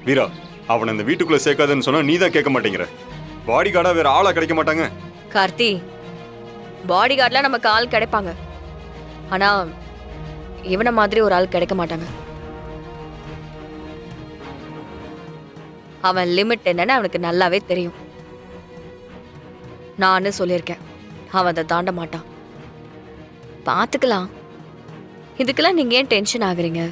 வீரா, அவனை இந்த வீட்டுக்குள்ள சேர்க்காதுன்னு சொன்னா நீ தான் கேட்க மாட்டேங்கிற. பாடி கார்டா வேற ஆளா கிடைக்க மாட்டாங்க. கார்த்தி, பாடி கார்ட்லாம் நமக்கு ஆள் கிடைப்பாங்க. ஆனா இவனை மாதிரி ஒரு ஆள் கிடைக்க மாட்டாங்க. அவன் லிமிட் என்னன்னு அவனுக்கு நல்லாவே தெரியும். நானு சொல்லியிருக்கேன், அவன் அதை தாண்ட மாட்டான். பாத்துக்கலாம். இதுக்கெல்லாம் நீங்க ஏன் டென்ஷன் ஆகுறீங்க?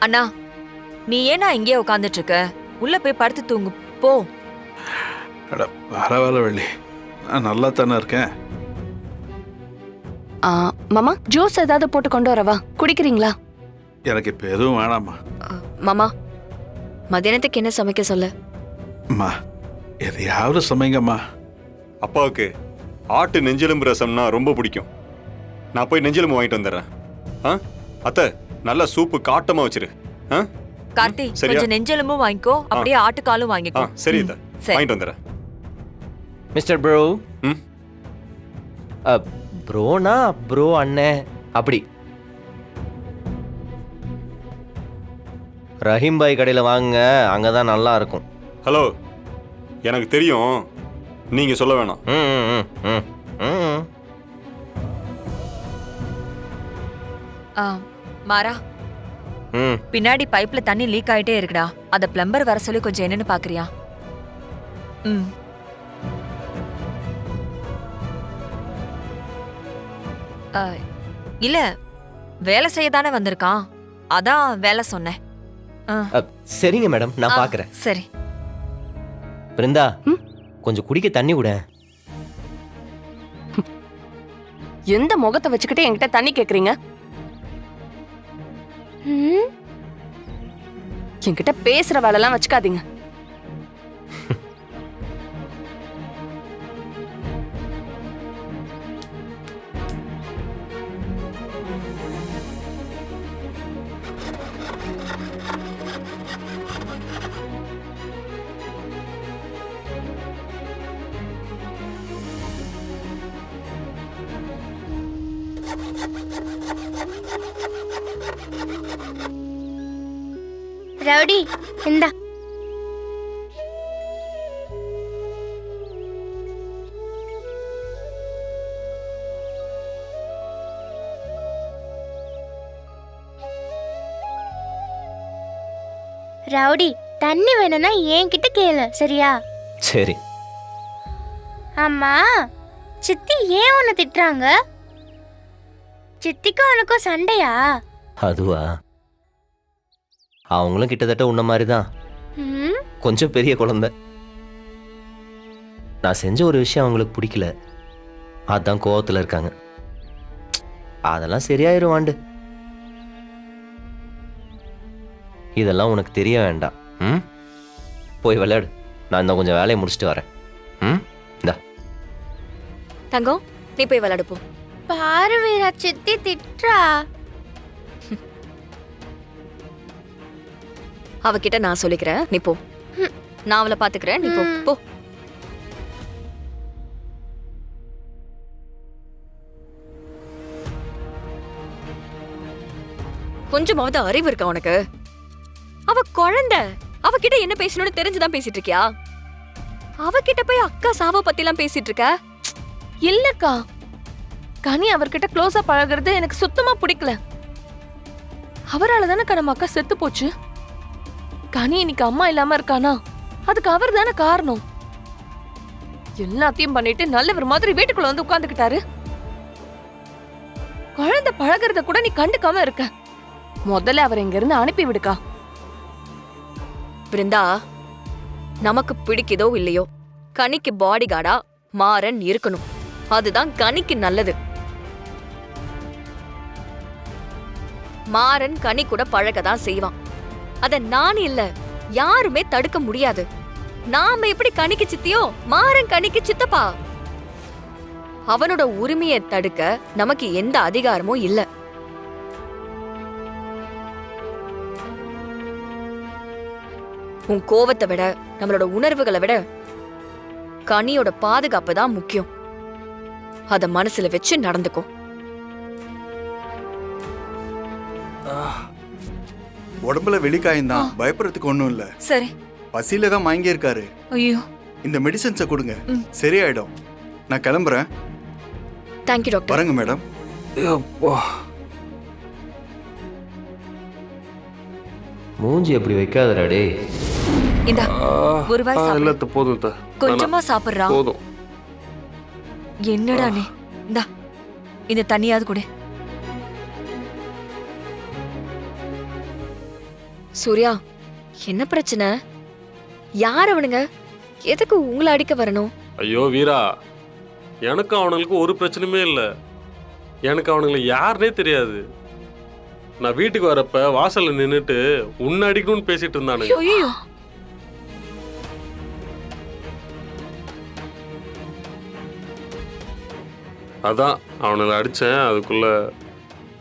அண்ணா, நீ ஏன்னா இங்கேயே உட்காந்துட்டு இருக்க? உள்ள போய் படுத்து தூங்கு போ. பரவாயில்ல வள்ளி, நான் நல்லா தானே இருக்கேன். மாமா, ஜூஸ் ஏதாவது போட்டு கொண்டு வரவா? குடிக்கிறீங்களா? எனக்கு இப்ப எதுவும் வேணாமா. மாமா, மதியானத்துக்கு என்ன சமைக்க சொல்ல? அம்மா, எதையாவது சமைங்கம்மா. அப்பாவுக்கு ஆட்டு நெஞ்செலும்பு ரசம்னா ரொம்ப பிடிக்கும். நான் போய் நெஞ்செலும்பு வாங்கிட்டு வந்துடுறேன். அத்தை, நல்லா சூப்பு காட்டமா வச்சிரு. கார்த்தி, கொஞ்சம் நெஞ்செலும்பும் வாங்கிக்கோ, அப்படியே ஆட்டுக்காலும் வாங்கிக்கோ. சரி அத்தை, வாங்கிட்டு வந்துடுறேன். Mister bro. ப்ரோனா ப்ரோ அண்ணே அப்படி. ரஹீம் பாய் கடையில் வாங்க, அங்கே தான் நல்லா இருக்கும். ஹலோ, எனக்கு தெரியும், நீங்க சொல்ல வேணாம். மாறா, பின்னாடி பைப்ல தண்ணி லீக் ஆயிட்டே இருக்குடா. அத பிளம்பர் வர சொல்லி கொஞ்சம் என்னன்னு பாக்குறியா? இல்ல, வேலை செய்ய தானே வந்திருக்கான், அதான் வேலை சொன்னேன். சரிங்க மேடம், நான் பாக்குறேன். சரி. பிருந்தா, கொஞ்சம் குடிக்க தண்ணி விட. எந்த முகத்தை வச்சுக்கிட்டு என்கிட்ட தண்ணி கேக்குறீங்க? என்கிட்ட பேசுற வேலைலாம் வச்சுக்காதீங்க. ரவுடி, இந்தா. ரவுடி, தண்ணி வேணும்னா என்கிட்ட கேளு, சரியா? சரி. அம்மா, சித்தி ஏன் உன்னை திட்டுறாங்க? சித்திக்கும் உனக்கும் சண்டையா? அதுவா, அவங்களும் கிட்டத்தட்ட உன்ன மாதிரி தான், கொஞ்சம் பெரிய குழந்தை. நான் செஞ்ச ஒரு விஷயம் அவங்களுக்கு பிடிக்கல, அதான் கோவத்தில் இருக்காங்க. அதெல்லாம் சரியாயிரும் வாண்டு. இதெல்லாம் உனக்கு தெரிய வேண்டாம். போய் விளையாடு, நான் இந்த கொஞ்சம் வேலையை முடிச்சுட்டு வரேன். இந்தா தங்கம், நீ போய் விளையாடு போ. பாரு வீரா, சித்தி திட்டுறா. அவகிட்ட நான் சொல்லிக்கிறேன், நீ போ. நான் அவளை பாத்துக்கிறேன், நீ போ போ. கொஞ்சமாவது அறிவு இருக்கா உனக்கு? அவ குழந்தை, அவகிட்ட என்ன பேசணும்னு தெரிஞ்சுதான் பேசிட்டு இருக்கியா? அவகிட்ட போய் அக்கா சாவ பத்தி எல்லாம் பேசிட்டு இருக்க? இல்லக்கா, கனி அவர்கிட்ட க்ளோஸா பழகுறது எனக்கு சுத்தமா பிடிக்கல. அவரால் தானே நம்ம அக்கா செத்து போச்சு. கனி இன்னைக்கு அம்மா இல்லாம இருக்கானா, அதுக்கு அவர் தானே காரணம். எல்லாத்தையும் பண்ணிட்டு நல்லவர் மாதிரி வீட்டுக்குள்ள வந்து உட்கார்ந்துக்கிட்டாரு. குழந்தை பழகிறத கூட நீ கண்டுக்காம இருக்க. முதல்ல அவர் இங்க இருந்து அனுப்பி விடுக்கா. பிருந்தா, நமக்கு பிடிக்குதோ இல்லையோ, கனிக்கு பாடி கார்டா மாறன் இருக்கணும். அதுதான் கனிக்கு நல்லது. மாறன் கனி கூட பழகதான் செய்வான். அத நான் இல்ல, யாருமே தடுக்க முடியாது. நாம எப்படி கனிக்கு சித்தியோ, மாறன் கனிக்கு சித்தப்பா. அவனோட உரிமையை தடுக்க நமக்கு எந்த அதிகாரமும் இல்ல. உன் கோவத்தை விட, நம்மளோட உணர்வுகளை விட கனியோட பாதுகாப்பு தான் முக்கியம். அத மனசுல வச்சு நடந்துக்கோ. உடம்புல வெளிக்காயம்தான், பயப்படுறதுக்கு ஒன்றும் இல்லை. சரி. பசியில தான் மயங்கி இருக்காரு. ஐயோ. இந்த மெடிசன்ஸை கொடுங்க, சரியாயிடும். நான் கிளம்புறேன். Thank you doctor. வரேங்க மேடம். மூஞ்சி எப்படி வைக்காதடா டேய். இந்தா ஒரு வாய் சாப்பிடு. இல்ல போதும். கொஞ்சமா சாப்பிடுறா. போதும். என்னடா நீ? இந்தா இந்த தண்ணியாவது கொடு. சூர்யா, என்ன பிரச்சனை? யார் அவனுங்க? எதுக்கு உங்களை அடிக்க வரணும்? ஐயோ வீரா, எனக்கு அவனுங்களுக்கு ஒரு பிரச்சனையுமே இல்லை. எனக்கு அவனுங்களை யாருனே தெரியாது. நான் வீட்டுக்கு வரப்ப வாசல்ல நின்னுட்டு உன்னை அடிக்கணும்னு பேசிட்டு இருந்தானுங்க. ஐயோ. அதான் அவனுங்களை அடிச்சேன். அதுக்குள்ள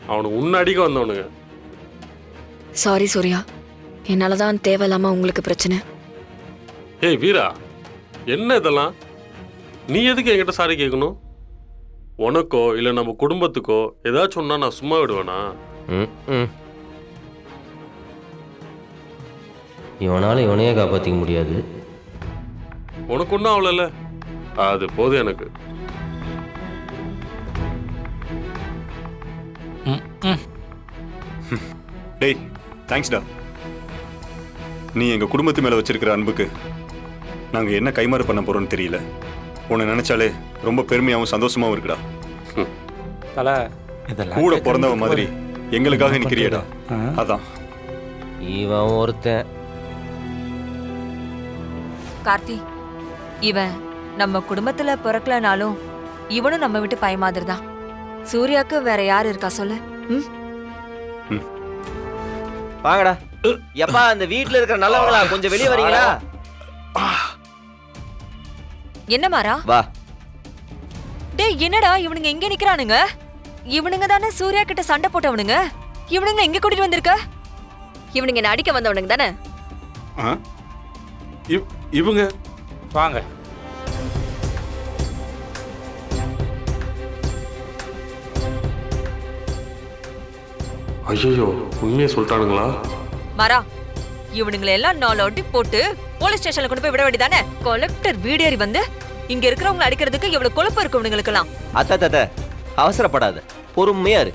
அவனுக்கு உன்னை அடிக்க வந்தவனுங்க. சாரி சூர்யா, என்னாலதான் தேவையில்லாம உங்களுக்கு பிரச்சனை. ஏய் வீரா, என்ன இதெல்லாம்? நீ எதுக்கு என்கிட்ட சாரி கேட்கணும்? உனக்கோ இல்லை நம்ம குடும்பத்துக்கோ ஏதாச்சும் ஒன்னா நான் சும்மா விடுவேனா? இவனால இவனையே காப்பாற்றிக்க முடியாது. உனக்கு ஒன்றும் அவ்வளோல, அது போதும் எனக்கு. டேய், தேங்க்ஸ்டா. நீ எங்க குடும்பத்து மேல வச்சிருக்கிற அன்புக்கு நாங்க என்ன கைமாறு பண்ண போறோம்னு தெரியல. உன்னை நினைச்சாலே ரொம்ப பெருமையாவும் சந்தோஷமாவும் இருக்குடா. கூட பிறந்தவ மாதிரி எங்களுக்காக நிக்கிறியடா, அதான். இவன் ஒருத்தன். கார்த்தி, இவன் நம்ம குடும்பத்துல பிறக்கலனாலும் இவனும் நம்ம விட்டு பயமாதிரிதான். சூர்யாக்கு வேற யாரு இருக்கா சொல்லு? வாங்கடா. எப்பா அந்த வீட்ல இருக்கிற நல்லவங்களா கொஞ்சம் வெளியே வரீங்களா? என்ன மாறா? வா. டேய் என்னடா இவனுங்க எங்க நிக்கறானுங்க? இவனுங்க தானே சூர்யா கிட்ட சண்டை போட்டவனுங்க. இவனுங்க எங்க கூட்டிட்டு வந்திருக்க? இவனுங்க என்ன அடிக்க வந்தவனுங்க தானே? இவங்க வாங்க. ஐயோ, உண்மையை சொல்லிட்டானுங்களா? மாறா, இவனுங்களை எல்லாம் 4 அடி போட்டு போலீஸ் ஸ்டேஷன்ல கொண்டு போய் விட வேண்டியதானே? கலெக்டர் வீடேறி வந்து இங்க இருக்கிறவங்களை அடிக்கிறதுக்கு எவ்வளவு கொழுப்பு இருக்கு இவனுங்களுக்கெல்லாம். அத்த அவசரப்படாத, பொறுமையா இரு.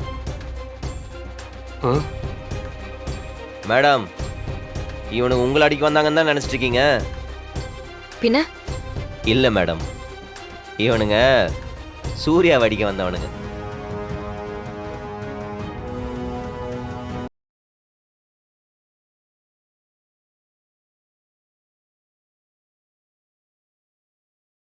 மேடம், இவனுக்கு உங்களை அடிக்க வந்தாங்கன்னு தான் நினைச்சிட்டு இருக்கீங்க? பின்ன இல்ல மேடம், இவனுங்க சூர்யாவை அடிக்க வந்தவனுங்க.